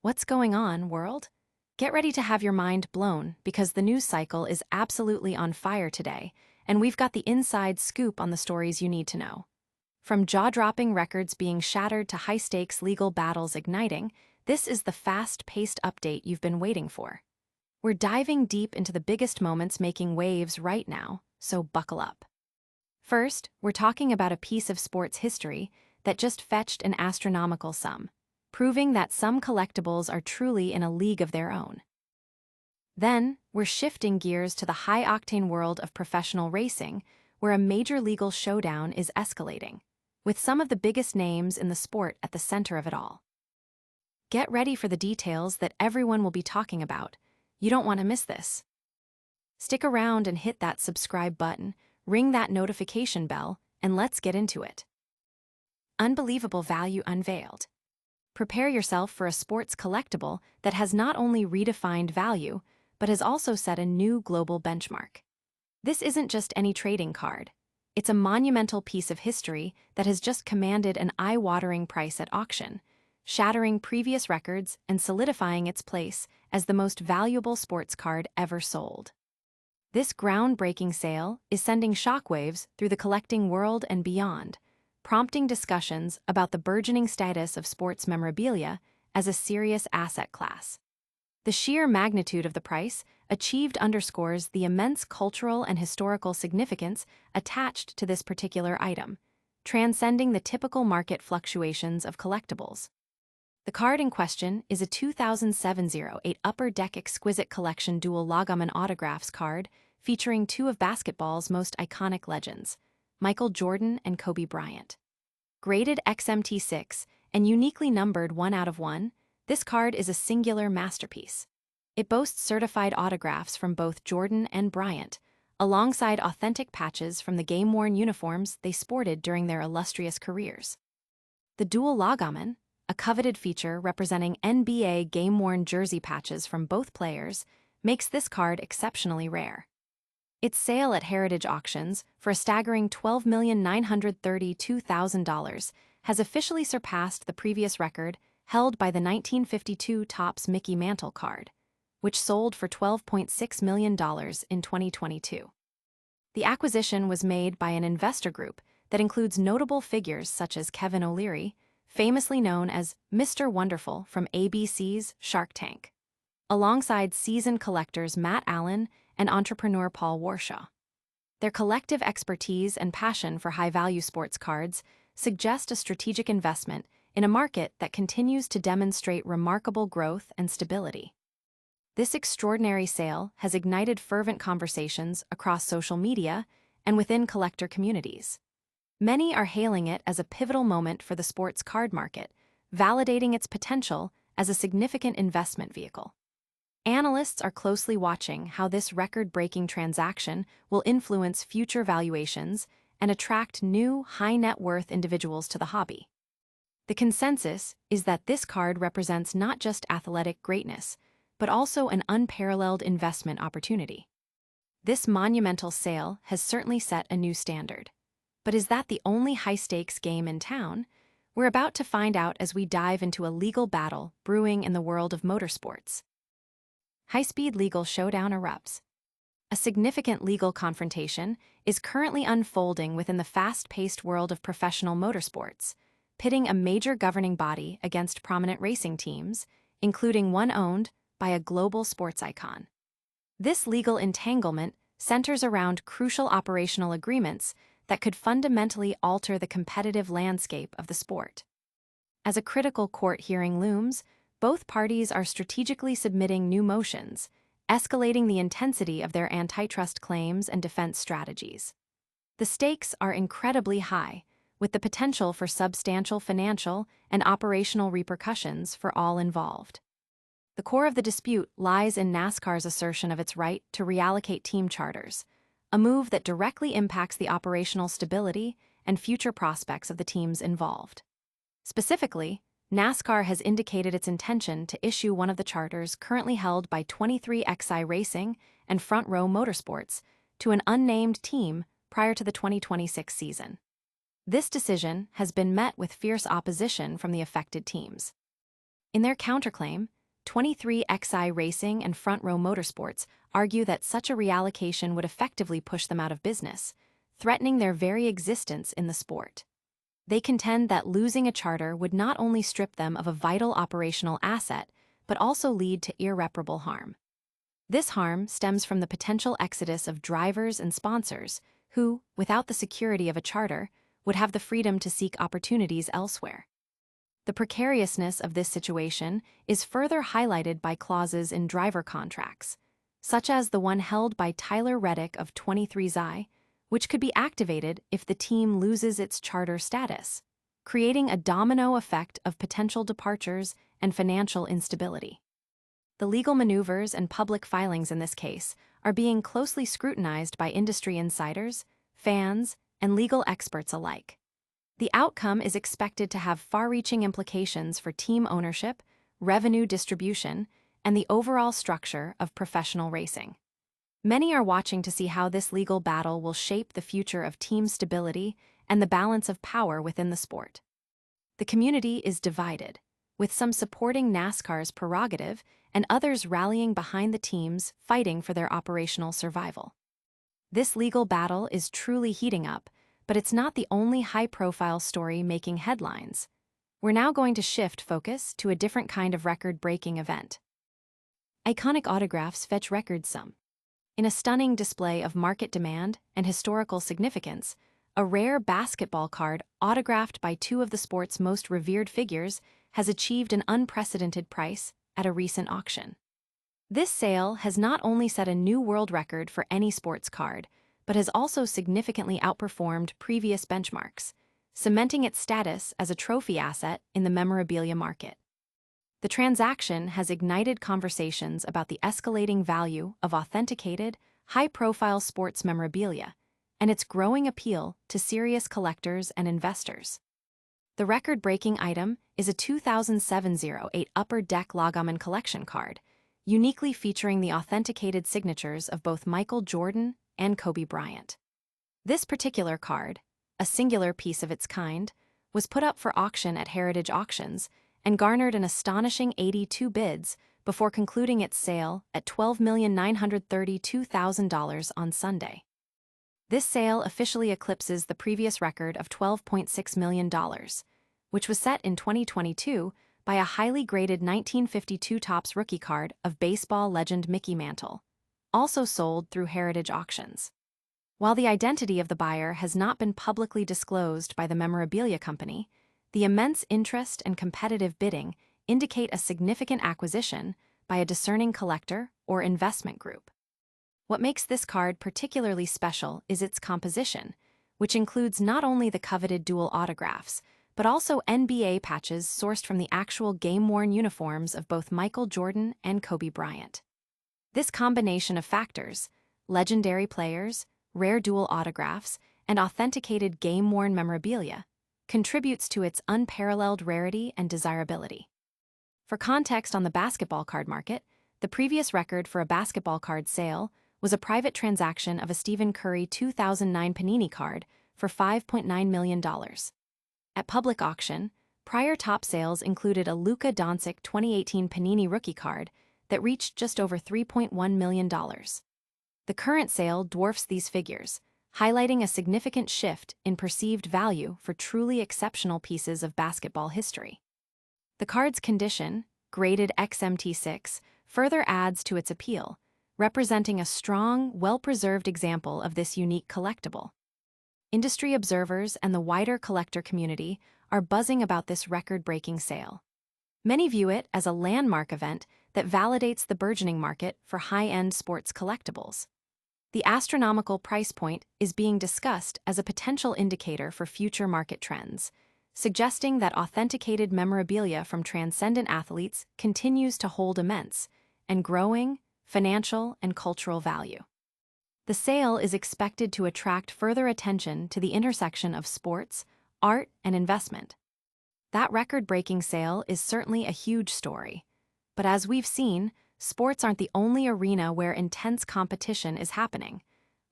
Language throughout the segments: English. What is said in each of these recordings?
What's going on, world? Get ready to have your mind blown because the news cycle is absolutely on fire today, and we've got the inside scoop on the stories you need to know. From jaw-dropping records being shattered to high-stakes legal battles igniting, this is the fast-paced update you've been waiting for. We're diving deep into the biggest moments making waves right now, so buckle up. First, we're talking about a piece of sports history that just fetched an astronomical sum, proving that some collectibles are truly in a league of their own. Then, we're shifting gears to the high-octane world of professional racing, where a major legal showdown is escalating, with some of the biggest names in the sport at the center of it all. Get ready for the details that everyone will be talking about. You don't want to miss this. Stick around and hit that subscribe button, ring that notification bell, and let's get into it. Unbelievable value unveiled. Prepare yourself for a sports collectible that has not only redefined value, but has also set a new global benchmark. This isn't just any trading card. It's a monumental piece of history that has just commanded an eye-watering price at auction, shattering previous records and solidifying its place as the most valuable sports card ever sold. This groundbreaking sale is sending shockwaves through the collecting world and beyond, prompting discussions about the burgeoning status of sports memorabilia as a serious asset class. The sheer magnitude of the price achieved underscores the immense cultural and historical significance attached to this particular item, transcending the typical market fluctuations of collectibles. The card in question is a 2007-08 Upper Deck Exquisite Collection Dual Logoman Autographs card featuring two of basketball's most iconic legends, Michael Jordan and Kobe Bryant. Graded XMT6 and uniquely numbered 1 out of 1, this card is a singular masterpiece. It boasts certified autographs from both Jordan and Bryant, alongside authentic patches from the game-worn uniforms they sported during their illustrious careers. The dual logoman, a coveted feature representing NBA game-worn jersey patches from both players, makes this card exceptionally rare. Its sale at heritage auctions for a staggering $12,932,000 has officially surpassed the previous record held by the 1952 Topps Mickey Mantle card, which sold for $12.6 million in 2022. The acquisition was made by an investor group that includes notable figures such as Kevin O'Leary, famously known as Mr. Wonderful from ABC's Shark Tank, alongside seasoned collectors Matt Allen and entrepreneur Paul Warshaw. Their collective expertise and passion for high-value sports cards suggest a strategic investment in a market that continues to demonstrate remarkable growth and stability. This extraordinary sale has ignited fervent conversations across social media and within collector communities. Many are hailing it as a pivotal moment for the sports card market, validating its potential as a significant investment vehicle. Analysts are closely watching how this record-breaking transaction will influence future valuations and attract new, high-net-worth individuals to the hobby. The consensus is that this card represents not just athletic greatness, but also an unparalleled investment opportunity. This monumental sale has certainly set a new standard. But is that the only high-stakes game in town? We're about to find out as we dive into a legal battle brewing in the world of motorsports. High-speed legal showdown erupts. A significant legal confrontation is currently unfolding within the fast-paced world of professional motorsports, pitting a major governing body against prominent racing teams, including one owned by a global sports icon. This legal entanglement centers around crucial operational agreements that could fundamentally alter the competitive landscape of the sport. As a critical court hearing looms, both parties are strategically submitting new motions, escalating the intensity of their antitrust claims and defense strategies. The stakes are incredibly high, with the potential for substantial financial and operational repercussions for all involved. The core of the dispute lies in NASCAR's assertion of its right to reallocate team charters, a move that directly impacts the operational stability and future prospects of the teams involved. Specifically, NASCAR has indicated its intention to issue one of the charters currently held by 23XI Racing and Front Row Motorsports to an unnamed team prior to the 2026 season. This decision has been met with fierce opposition from the affected teams. In their counterclaim, 23XI Racing and Front Row Motorsports argue that such a reallocation would effectively push them out of business, threatening their very existence in the sport. They contend that losing a charter would not only strip them of a vital operational asset, but also lead to irreparable harm. This harm stems from the potential exodus of drivers and sponsors who, without the security of a charter, would have the freedom to seek opportunities elsewhere. The precariousness of this situation is further highlighted by clauses in driver contracts, such as the one held by Tyler Reddick of 23XI, which could be activated if the team loses its charter status, creating a domino effect of potential departures and financial instability. The legal maneuvers and public filings in this case are being closely scrutinized by industry insiders, fans, and legal experts alike. The outcome is expected to have far-reaching implications for team ownership, revenue distribution, and the overall structure of professional racing. Many are watching to see how this legal battle will shape the future of team stability and the balance of power within the sport. The community is divided, with some supporting NASCAR's prerogative and others rallying behind the teams fighting for their operational survival. This legal battle is truly heating up, but it's not the only high-profile story making headlines. We're now going to shift focus to a different kind of record-breaking event. Iconic autographs fetch record sum. In a stunning display of market demand and historical significance, a rare basketball card autographed by two of the sport's most revered figures has achieved an unprecedented price at a recent auction. This sale has not only set a new world record for any sports card, but has also significantly outperformed previous benchmarks, cementing its status as a trophy asset in the memorabilia market. The transaction has ignited conversations about the escalating value of authenticated, high-profile sports memorabilia and its growing appeal to serious collectors and investors. The record-breaking item is a 2007 08 Upper Deck Logoman collection card, uniquely featuring the authenticated signatures of both Michael Jordan and Kobe Bryant. This particular card, a singular piece of its kind, was put up for auction at Heritage Auctions and garnered an astonishing 82 bids before concluding its sale at $12,932,000 on Sunday. This sale officially eclipses the previous record of $12.6 million, which was set in 2022 by a highly graded 1952 Topps rookie card of baseball legend Mickey Mantle, also sold through Heritage Auctions. While the identity of the buyer has not been publicly disclosed by the memorabilia company, the immense interest and competitive bidding indicate a significant acquisition by a discerning collector or investment group. What makes this card particularly special is its composition, which includes not only the coveted dual autographs, but also NBA patches sourced from the actual game-worn uniforms of both Michael Jordan and Kobe Bryant. This combination of factors, legendary players, rare dual autographs, and authenticated game-worn memorabilia, contributes to its unparalleled rarity and desirability. For context on the basketball card market, the previous record for a basketball card sale was a private transaction of a Stephen Curry 2009 Panini card for $5.9 million. At public auction, prior top sales included a Luka Doncic 2018 Panini rookie card that reached just over $3.1 million. The current sale dwarfs these figures, highlighting a significant shift in perceived value for truly exceptional pieces of basketball history. The card's condition, graded XMT6, further adds to its appeal, representing a strong, well-preserved example of this unique collectible. Industry observers and the wider collector community are buzzing about this record-breaking sale. Many view it as a landmark event that validates the burgeoning market for high-end sports collectibles. The astronomical price point is being discussed as a potential indicator for future market trends, suggesting that authenticated memorabilia from transcendent athletes continues to hold immense and growing financial and cultural value. The sale is expected to attract further attention to the intersection of sports, art, and investment. That record-breaking sale is certainly a huge story, but as we've seen, sports aren't the only arena where intense competition is happening.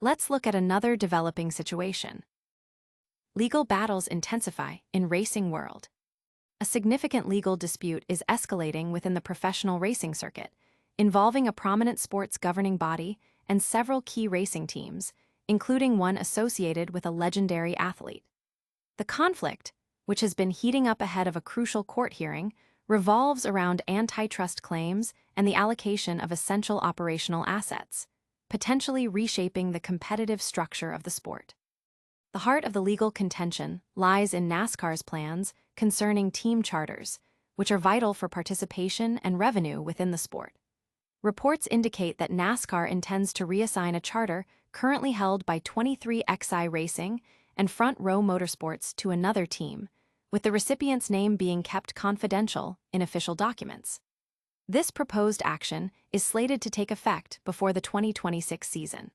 Let's look at another developing situation. Legal battles intensify in racing world. A significant legal dispute is escalating within the professional racing circuit, involving a prominent sports governing body and several key racing teams, including one associated with a legendary athlete. The conflict, which has been heating up ahead of a crucial court hearing, revolves around antitrust claims and the allocation of essential operational assets, potentially reshaping the competitive structure of the sport. The heart of the legal contention lies in NASCAR's plans concerning team charters, which are vital for participation and revenue within the sport. Reports indicate that NASCAR intends to reassign a charter currently held by 23XI Racing and Front Row Motorsports to another team, with the recipient's name being kept confidential in official documents. This proposed action is slated to take effect before the 2026 season.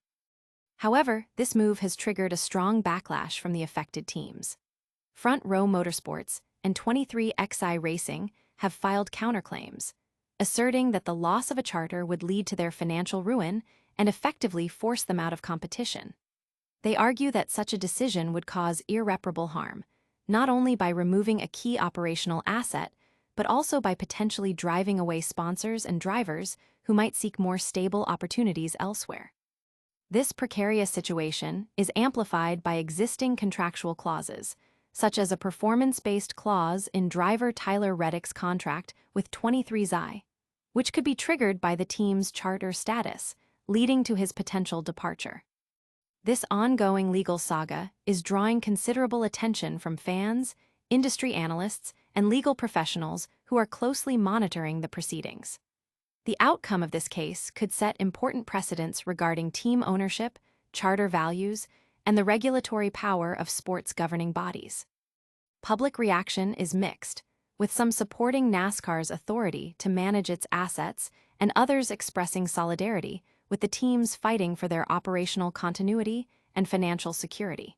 However, this move has triggered a strong backlash from the affected teams. Front Row Motorsports and 23XI Racing have filed counterclaims, asserting that the loss of a charter would lead to their financial ruin and effectively force them out of competition. They argue that such a decision would cause irreparable harm, not only by removing a key operational asset, but also by potentially driving away sponsors and drivers who might seek more stable opportunities elsewhere. This precarious situation is amplified by existing contractual clauses, such as a performance-based clause in driver Tyler Reddick's contract with 23XI, which could be triggered by the team's charter status, leading to his potential departure. This ongoing legal saga is drawing considerable attention from fans, industry analysts, and legal professionals who are closely monitoring the proceedings. The outcome of this case could set important precedents regarding team ownership, charter values, and the regulatory power of sports governing bodies. Public reaction is mixed, with some supporting NASCAR's authority to manage its assets and others expressing solidarity with the teams fighting for their operational continuity and financial security.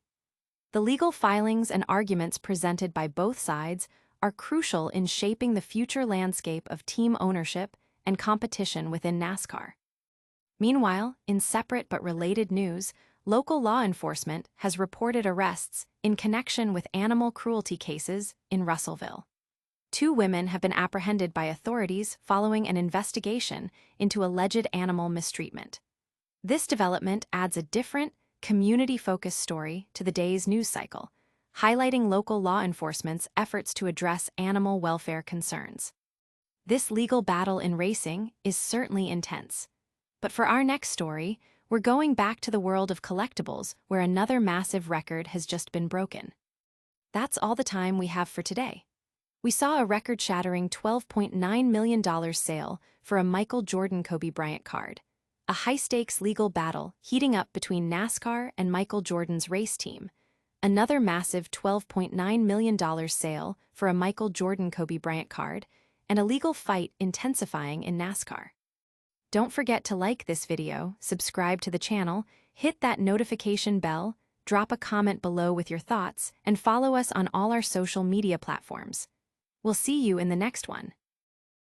The legal filings and arguments presented by both sides are crucial in shaping the future landscape of team ownership and competition within NASCAR. Meanwhile, in separate but related news, local law enforcement has reported arrests in connection with animal cruelty cases in Russellville. 2 women have been apprehended by authorities following an investigation into alleged animal mistreatment. This development adds a different, community-focused story to the day's news cycle, highlighting local law enforcement's efforts to address animal welfare concerns. This legal battle in racing is certainly intense. But for our next story, we're going back to the world of collectibles where another massive record has just been broken. That's all the time we have for today. We saw a record-shattering $12.9 million sale for a Michael Jordan-Kobe Bryant card, a high-stakes legal battle heating up between NASCAR and Michael Jordan's race team, another massive $12.9 million sale for a Michael Jordan-Kobe Bryant card, and a legal fight intensifying in NASCAR. Don't forget to like this video, subscribe to the channel, hit that notification bell, drop a comment below with your thoughts, and follow us on all our social media platforms. We'll see you in the next one.